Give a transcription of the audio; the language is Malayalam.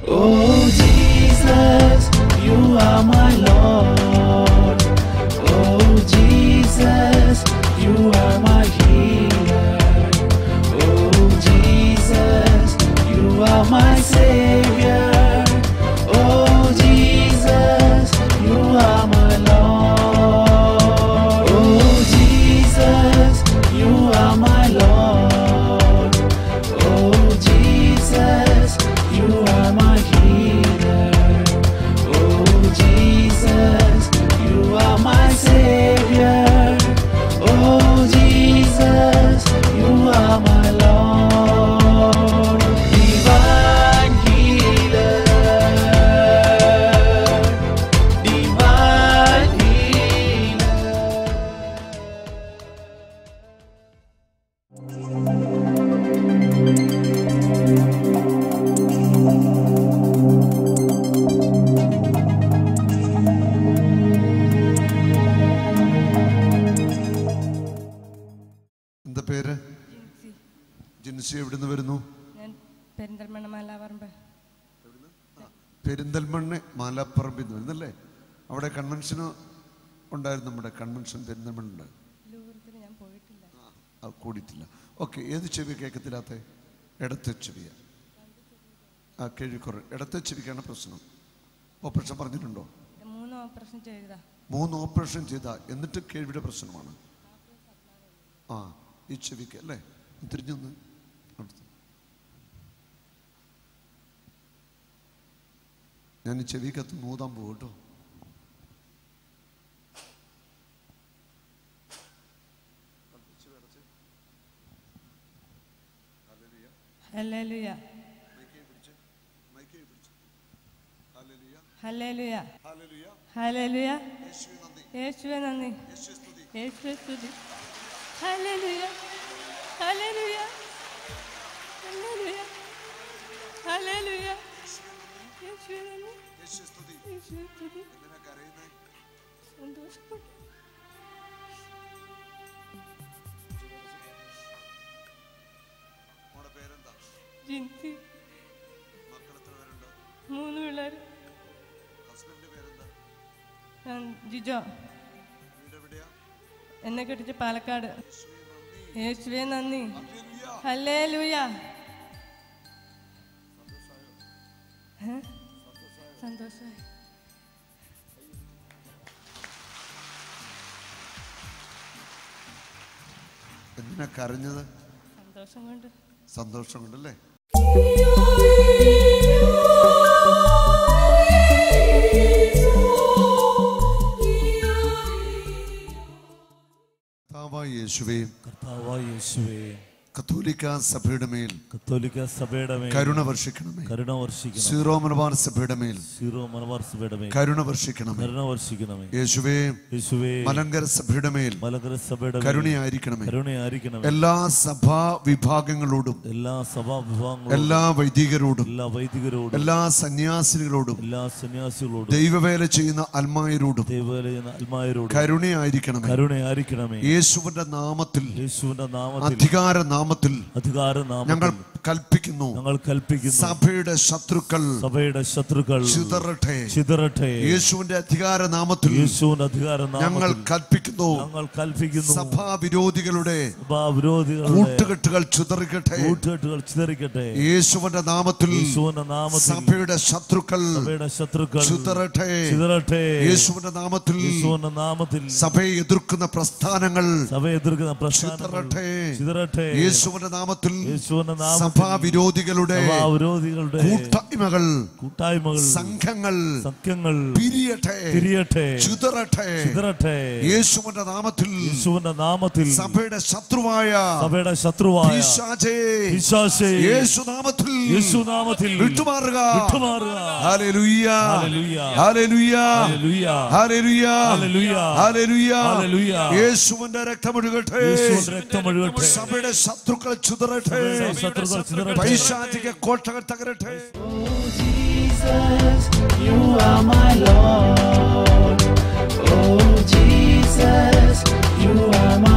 Oh Jesus, you are my Lord. Oh Jesus, you are my healer. Oh Jesus, you are my Savior. Oh Jesus, you are my Lord. Oh Jesus, you are my Lord. Oh Jesus, you are my healer. Oh Jesus, you are my Savior. Oh Jesus, you are my Lord. Divine healer, divine healer. എന്താ പേര്? ജിൻസി. എവിടുന്ന് വരുന്നു? ഞാൻ പെരിന്തൽമണ്ണ മാലാപറമ്പ്. പെരിന്തൽമണ്ണ മാലാപ്പറമ്പിൽ നിന്ന് വരുന്നല്ലേ? അവിടെ കൺവെൻഷന് ഉണ്ടായിരുന്നു. നമ്മുടെ കൺവെൻഷൻ പെരിന്തൽമണ്ണ ലൂർദിന് ഞാൻ പോയിട്ടില്ല. കൂടിയിട്ടില്ല. ഓക്കെ. ഏത് ചെവി കേൾക്കത്തില്ലാത്ത? ഇടത്തെ ചെവിയ. കേൾവിക്കുറവ്. ഇടത്തെ ചെവിക്കാണ് പ്രശ്നം. ഓപ്പറേഷൻ പറഞ്ഞിട്ടുണ്ടോ? 3 ഓപ്പറേഷൻ ചെയ്താ. 3 ഓപ്പറേഷൻ ചെയ്താ എന്നിട്ട് കേൾവിയുടെ പ്രശ്നമാണ്. ആ, ഈ ചെവിക്ക് അല്ലേ? തിരിഞ്ഞൊന്ന് അടുത്ത്. ഞാൻ ഈ ചെവിക്കകത്ത് മൂതാൻ പോകും കേട്ടോ. ഹല്ലേലൂയ, ഹല്ലേലൂയ, ഹല്ലേലൂയ. യേശുവേ നന്ദി, യേശുവേ സ്തുതി. ഹല്ലേലൂയ, ഹല്ലേലൂയ, ഹല്ലേലൂയ, ഹല്ലേലൂയ. യേശുവേ നന്ദി, യേശുവേ സ്തുതി. സന്തോഷം. ജിൻസി. 3 പിള്ളേർ. ജിജോ. എന്നെ കെട്ടിച്ച് പാലക്കാട്. യേശുവേ നന്ദി. ഹല്ലേലൂയ. സന്തോഷമായി. എന്തിനാ കരഞ്ഞത്? സന്തോഷം കൊണ്ട്. സന്തോഷം കൊണ്ടല്ലേ? കർത്താവായ യേശുവേ, കത്തോലിക്ക സഭയുടെ മേൽ കരുണ വർഷിക്കണമേ. സീറോ മലബാർ സഭയുടെ മേൽ കരുണ വർഷിക്കണമേ. യേശുവേ, മലങ്കര സഭയുടെ മേൽ കരുണയായിരിക്കണമേ. എല്ലാ സഭാ വിഭാഗങ്ങളോടും എല്ലാ വൈദികരോടും എല്ലാ സന്യാസികളോടും ദൈവവേല ചെയ്യുന്ന അൽമായരോടും കരുണയായിരിക്കണമേ. യേശുവിന്റെ നാമത്തിൽ അധികാര നാമത്തിൽ ഞങ്ങൾ കൽപ്പിക്കുന്നു. സഭയുടെ ശത്രുക്കൾ ചിതറട്ടെ. യേശുവിന്റെ അധികാര നാമത്തിൽ ഞങ്ങൾ കൽപ്പിക്കുന്നു. സഭാവിരോധികളുടെ കൂട്ടുകെട്ടുകൾ ചിതറിക്കട്ടെ. യേശുവിന്റെ നാമത്തിൽ സഭയുടെ ശത്രുക്കൾ ചിതറട്ടെ. യേശുവിന്റെ നാമത്തിൽ സഭയെ എതിർക്കുന്ന പ്രസ്ഥാനങ്ങൾ ചിതറട്ടെ. യേശുവിന്റെ നാമത്തിൽ സഭാവിരോധികളുടെ കൂട്ടായ്മകൾ സംഘങ്ങൾ പിരിയട്ടെ, ചിതറട്ടെ. യേശുവിന്റെ നാമത്തിൽ സഭയുടെ ശത്രുവായ പിശാചേ യേശുനാമത്തിൽ വിട്ടുമാറുക. ഹല്ലേലൂയ, ഹല്ലേലൂയ, ഹല്ലേലൂയ, ഹല്ലേലൂയ. യേശുവിന്റെ രക്തമൊഴുകട്ടെ. സഭയുടെ ശത്രുക്കൾ ചിതറട്ടെ. പൈശാചിക കോട്ടകൾ തകരട്ടെ. Oh Jesus, you are my Lord. Oh Jesus, you are my